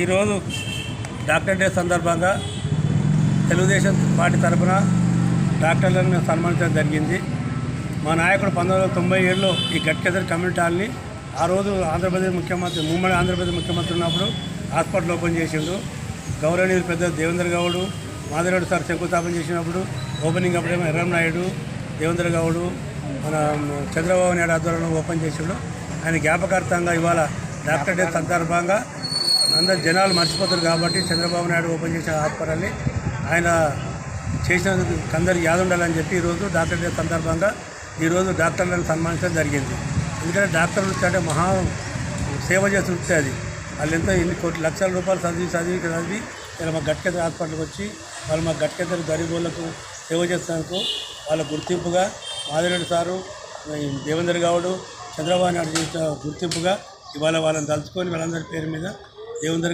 ఈరోజు doctor day సందర్భంగా Telugu Desam party తరఫున డాక్టర్లను సన్మానించడం జరిగింది. మా నాయకుడు 1997లో ఈ గట్కేసరి కమ్యూనిటీ హాల్ని ఆ రోజు ఆంధ్రప్రదేశ్ ముఖ్యమంత్రి ఉమ్మడి ఆంధ్రప్రదేశ్ ముఖ్యమంత్రి ఉన్నప్పుడు హాస్పిటల్ ఓపెన్ చేసిండు. గౌరవనీయులు పెద్ద దేవేంద్ర గౌడ్ మాధవరెడ్డి సార్ శంకుస్థాపన చేసినప్పుడు ఓపెనింగ్ అప్పుడేమో ఎర్రంనాయుడు, దేవేంద్ర గౌడ్, మన చంద్రబాబు నాయుడు ఆధ్వర్యంలో ఓపెన్ చేసిండు. ఆయన జ్ఞాపకార్థంగా ఇవాళ డాక్టర్ డే సందర్భంగా అందరు జనాలు మర్చిపోతారు కాబట్టి చంద్రబాబు నాయుడు ఓపెన్ చేసిన హాస్పిటల్ని ఆయన చేసినందుకు అందరికి యాద ఉండాలని చెప్పి ఈరోజు డాక్టర్ డే సందర్భంగా ఈరోజు డాక్టర్లను సన్మానించడం జరిగింది. ఎందుకంటే డాక్టర్లు అంటే మహా సేవ చేసి వృత్తి అది. వాళ్ళు ఎంతో ఎన్ని కోట్ల లక్షల రూపాయలు చదివి ఇలా మా గట్కేసరి హాస్పిటల్కి వచ్చి వాళ్ళు మా గట్కేసరి గరీబులకు సేవ చేసినందుకు వాళ్ళ గుర్తింపుగా మాధవరెడ్డి సారు, దేవేంద్ర గౌడ్, చంద్రబాబు నాయుడు చేసిన గుర్తింపుగా ఇవాళ వాళ్ళని తలుచుకొని వాళ్ళందరి పేరు మీద దేవేంద్ర గౌడ్